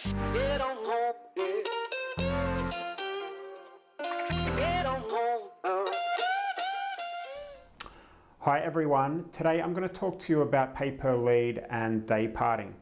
They don't know it. They don't know. Hi everyone, today I'm going to talk to you about pay per lead and day parting.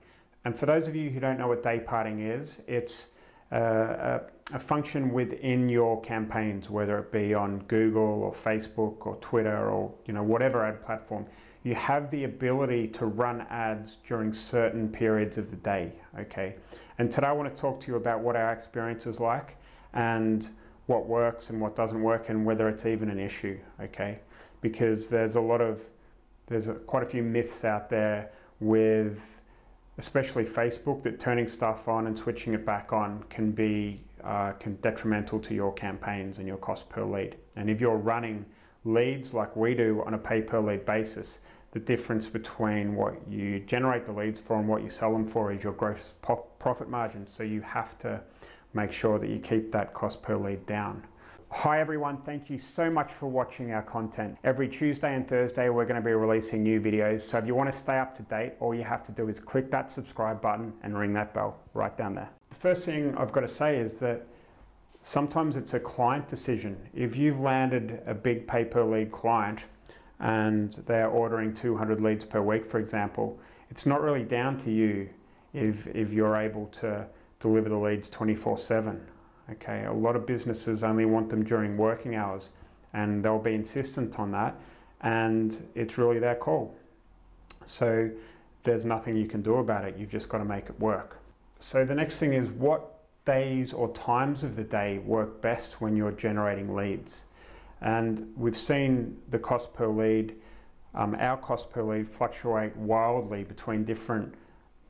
And for those of you who don't know what day parting is, it's a function within your campaigns, whether it be on Google or Facebook or Twitter or whatever ad platform. You have the ability to run ads during certain periods of the day, okay? And today I want to talk to you about what our experience is like and what works and what doesn't work and whether it's even an issue, okay? Because there's quite a few myths out there with especially Facebook that turning stuff on and switching it back on can be detrimental to your campaigns and your cost per lead. And if you're running leads like we do on a pay per lead basis, the difference between what you generate the leads for and what you sell them for is your gross profit margin. So you have to make sure that you keep that cost per lead down. Hi everyone, thank you so much for watching our content. Every Tuesday and Thursday we're going to be releasing new videos, so if you want to stay up to date, all you have to do is click that subscribe button and ring that bell right down there. The first thing I've got to say is that sometimes it's a client decision. If you've landed a big pay per lead client and they're ordering 200 leads per week, for example, it's not really down to you if you're able to deliver the leads 24/7. Okay, a lot of businesses only want them during working hours and they'll be insistent on that, and it's really their call. So there's nothing you can do about it, you've just got to make it work. So the next thing is, what days or times of the day work best when you're generating leads? And we've seen the cost per lead, our cost per lead fluctuate wildly between different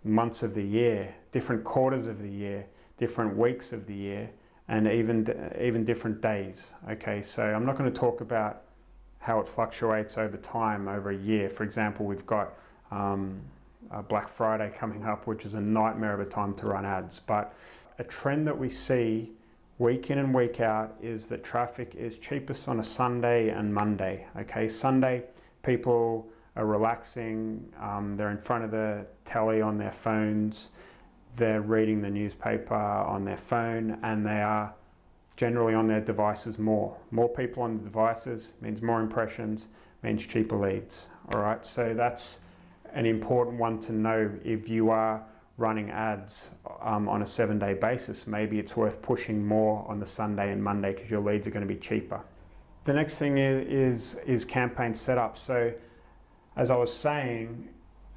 months of the year, different quarters of the year, different weeks of the year, and even different days. Okay, so I'm not going to talk about how it fluctuates over time, over a year. For example, we've got Black Friday coming up, which is a nightmare of a time to run ads. But a trend that we see week in and week out is that traffic is cheapest on a Sunday and Monday. Okay, Sunday people are relaxing, they're in front of the telly on their phones, they're reading the newspaper on their phone, and they are generally on their devices more. More people on the devices means more impressions, means cheaper leads. All right, so that's an important one to know if you are running ads on a 7-day basis. Maybe it's worth pushing more on the Sunday and Monday because your leads are going to be cheaper. The next thing is campaign setup. So as I was saying,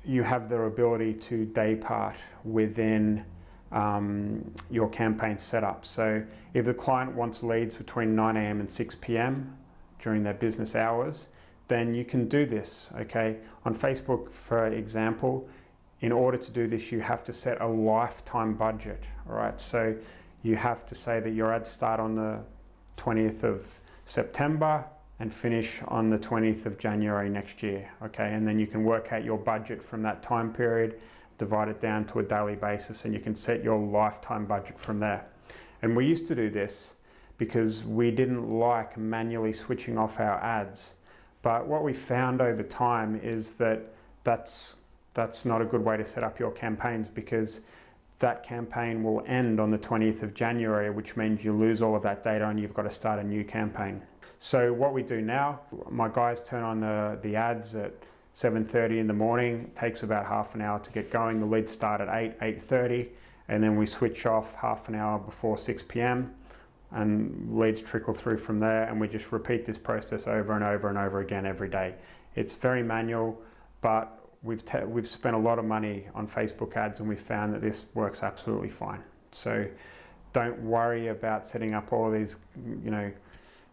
you have the ability to day part within your campaign setup. So if the client wants leads between 9 AM and 6 PM during their business hours, then you can do this, okay? On Facebook, for example, in order to do this, you have to set a lifetime budget, all right? So you have to say that your ads start on the 20th of September and finish on the 20th of January next year, okay? And then you can work out your budget from that time period, divide it down to a daily basis, and you can set your lifetime budget from there. And we used to do this because we didn't like manually switching off our ads. But what we found over time is that that's not a good way to set up your campaigns, because that campaign will end on the 20th of January, which means you lose all of that data and you've got to start a new campaign. So what we do now, my guys turn on the ads at 7:30 in the morning. It takes about half an hour to get going. The leads start at 8:30, and then we switch off half an hour before 6 PM, and leads trickle through from there, and we just repeat this process over and over and over again every day. It's very manual, but we've spent a lot of money on Facebook ads, and we found that this works absolutely fine. So don't worry about setting up all of these,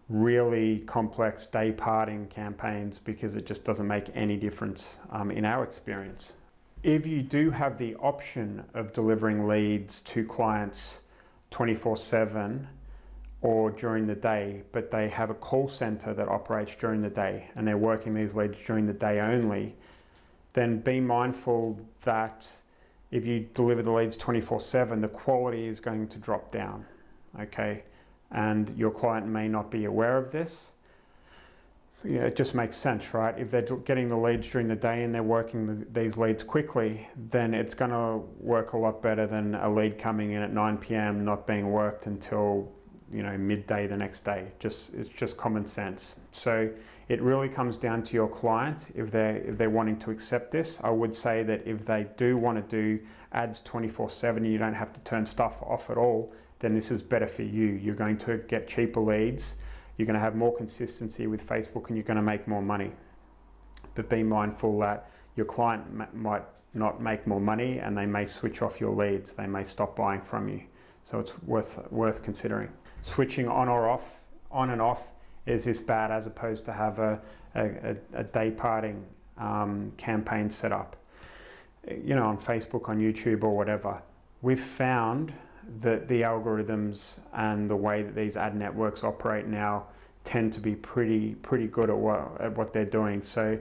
really complex day parting campaigns, because it just doesn't make any difference in our experience. If you do have the option of delivering leads to clients 24/7 or during the day, but they have a call center that operates during the day and they're working these leads during the day only, then be mindful that if you deliver the leads 24/7, the quality is going to drop down, okay? And your client may not be aware of this. Yeah, it just makes sense, right? If they're getting the leads during the day and they're working these leads quickly, then it's going to work a lot better than a lead coming in at 9 p.m. not being worked until, you know, midday the next day. It's just common sense. So it really comes down to your client. If they're wanting to accept this, I would say that if they do want to do ads 24/7, you don't have to turn stuff off at all, then this is better for you. You're going to get cheaper leads. You're going to have more consistency with Facebook and you're going to make more money. But be mindful that your client might not make more money and they may switch off your leads. They may stop buying from you. So it's worth considering. Switching on and off is this bad as opposed to have a Dayparting campaign set up, you know, on Facebook, on YouTube or whatever. We've found that the algorithms and the way that these ad networks operate now tend to be pretty good at what they're doing. So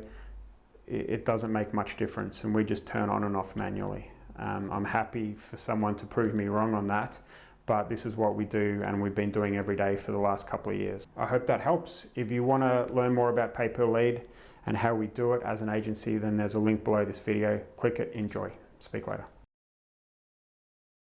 it doesn't make much difference, and we just turn on and off manually. I'm happy for someone to prove me wrong on that, but this is what we do and we've been doing every day for the last couple of years. I hope that helps. If you want to learn more about pay per lead and how we do it as an agency, then there's a link below this video. Click it, enjoy. Speak later.